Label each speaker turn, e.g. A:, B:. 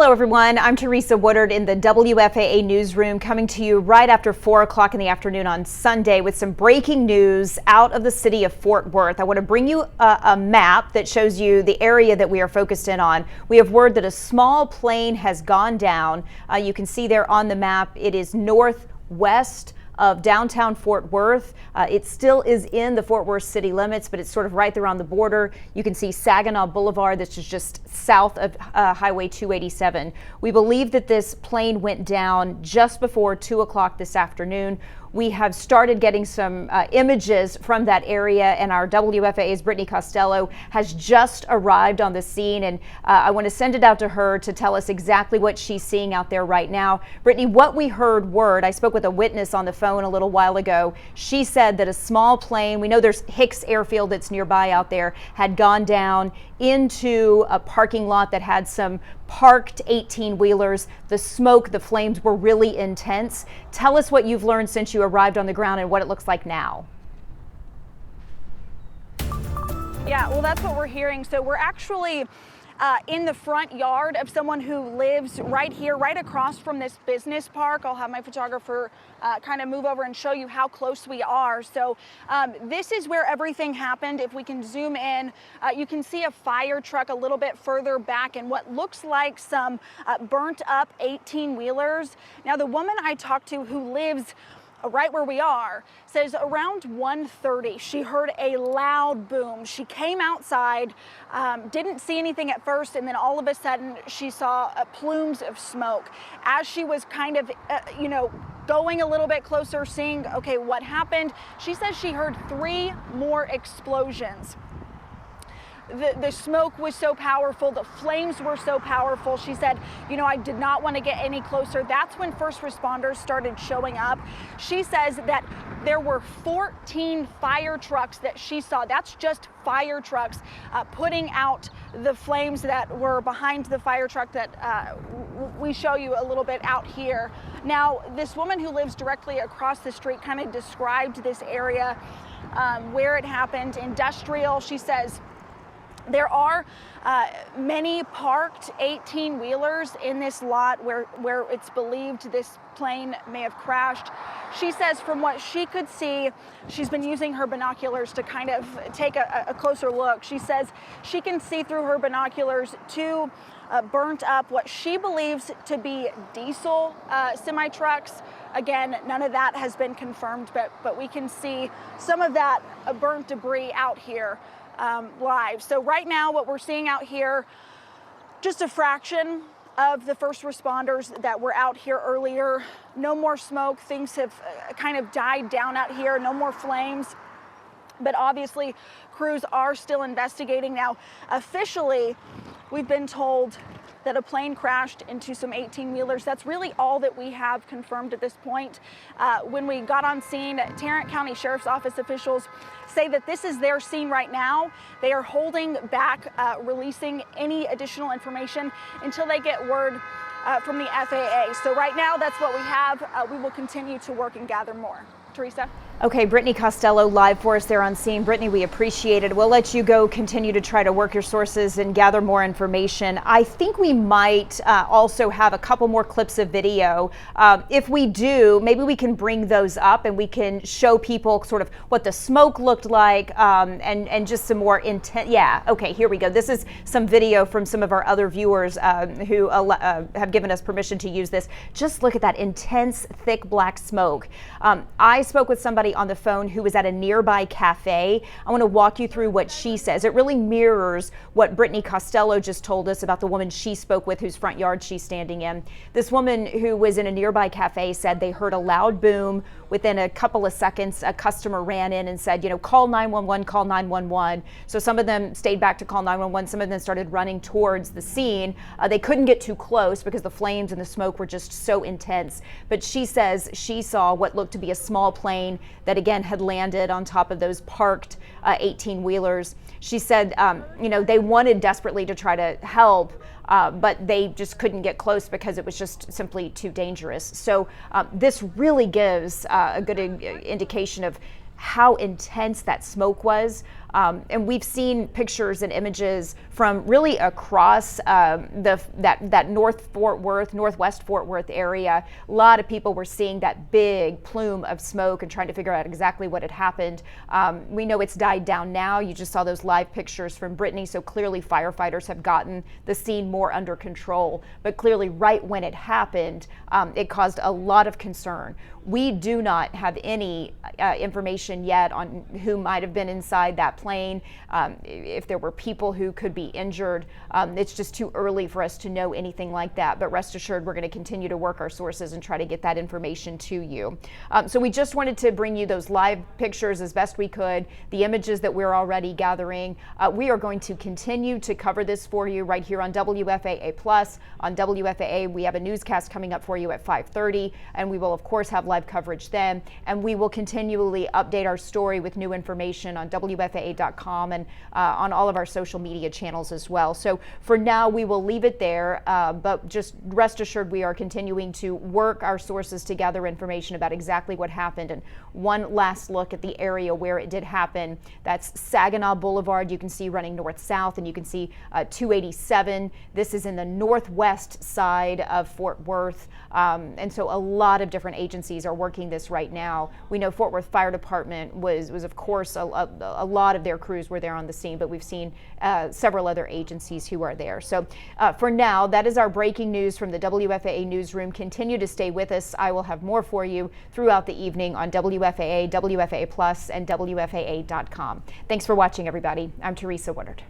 A: Hello everyone, I'm Teresa Woodard in the WFAA newsroom, coming to you right after 4 o'clock in the afternoon on Sunday with some breaking news out of the city of Fort Worth. I want to bring you a map that shows you the area that we are focused in on. We have word that a small plane has gone down. You can see there on the map, it is northwest of downtown Fort Worth. It still is in the Fort Worth city limits, but it's sort of right there on the border. You can see Saginaw Boulevard, that's just south of Highway 287. We believe that this plane went down just before 2 o'clock this afternoon. We have started getting some images from that area, and our WFAA's Brittany Costello has just arrived on the scene, and I want to send it out to her to tell us exactly what she's seeing out there right now. Brittany, what we heard word, I spoke with a witness on the phone a little while ago. She said that a small plane, we know there's Hicks Airfield that's nearby out there, had gone down into a parking lot that had some parked 18-wheelers. The smoke, the flames were really intense. Tell us what you've learned since you arrived on the ground and what it looks like now.
B: Yeah, well, that's what we're hearing. So we're actually in the front yard of someone who lives right here, right across from this business park. I'll have my photographer kind of move over and show you how close we are. So this is where everything happened. If we can zoom in, you can see a fire truck a little bit further back and what looks like some burnt up 18-wheelers. Now, the woman I talked to who lives right where we are says around 1:30 she heard a loud boom. She came outside, didn't see anything at first, and then all of a sudden she saw plumes of smoke. As she was kind of going a little bit closer, seeing okay what happened, she says she heard 3 more explosions. The smoke was so powerful, the flames were so powerful. She said, I did not want to get any closer. That's when first responders started showing up. She says that there were 14 fire trucks that she saw. That's just fire trucks putting out the flames that were behind the fire truck that we show you a little bit out here. Now, this woman who lives directly across the street kind of described this area where it happened, industrial. She says, there are many parked 18-wheelers in this lot where it's believed this plane may have crashed. She says from what she could see, she's been using her binoculars to kind of take a closer look. She says she can see through her binoculars 2 burnt up, what she believes to be diesel semi-trucks. Again, none of that has been confirmed, but we can see some of that burnt debris out here live. So right now what we're seeing out here, just a fraction of the first responders that were out here earlier. No more smoke. Things have kind of died down out here. No more flames. But obviously crews are still investigating. Now, officially, we've been told that a plane crashed into some 18-wheelers. That's really all that we have confirmed at this point. When we got on scene, Tarrant County Sheriff's Office officials say that this is their scene right now. They are holding back releasing any additional information until they get word from the FAA. So right now, that's what we have. We will continue to work and gather more. Teresa?
A: Okay, Brittany Costello live for us there on scene. Brittany, we appreciate it. We'll let you go continue to try to work your sources and gather more information. I think we might also have a couple more clips of video. If we do, maybe we can bring those up and we can show people sort of what the smoke looked like and just some more intent. Yeah, okay, here we go. This is some video from some of our other viewers who have given us permission to use this. Just look at that intense, thick black smoke. I spoke with somebody on the phone who was at a nearby cafe. I want to walk you through what she says. It really mirrors what Brittany Costello just told us about the woman she spoke with whose front yard she's standing in. This woman who was in a nearby cafe said they heard a loud boom. Within a couple of seconds, a customer ran in and said, call 911, call 911. So some of them stayed back to call 911. Some of them started running towards the scene. They couldn't get too close because the flames and the smoke were just so intense. But she says she saw what looked to be a small plane that again had landed on top of those parked 18-wheelers. She said, they wanted desperately to try to help, but they just couldn't get close because it was just simply too dangerous. So this really gives a good indication of how intense that smoke was. And we've seen pictures and images from really across that northwest Fort Worth area. A lot of people were seeing that big plume of smoke and trying to figure out exactly what had happened. We know it's died down now. You just saw those live pictures from Brittany, so clearly firefighters have gotten the scene more under control. But clearly right when it happened, it caused a lot of concern. We do not have any information yet on who might have been inside that plane, if there were people who could be injured. It's just too early for us to know anything like that, but rest assured we're going to continue to work our sources and try to get that information to you. So we just wanted to bring you those live pictures as best we could, the images that we're already gathering. We are going to continue to cover this for you right here on WFAA Plus. On WFAA, we have a newscast coming up for you at 5:30, and we will of course have live coverage then, and we will continually update our story with new information on WFAA.com and on all of our social media channels as well. So for now, we will leave it there, but just rest assured we are continuing to work our sources to gather information about exactly what happened. And one last look at the area where it did happen. That's Saginaw Boulevard. You can see running north-south, and you can see 287. This is in the northwest side of Fort Worth, and so a lot of different agencies are working this right now. We know Fort Worth Fire Department was of course, a lot of their crews were there on the scene, but we've seen several other agencies who are there. So for now, that is our breaking news from the WFAA newsroom. Continue to stay with us. I will have more for you throughout the evening on WFAA, WFAA Plus, and WFAA.com. Thanks for watching, everybody. I'm Teresa Woodard.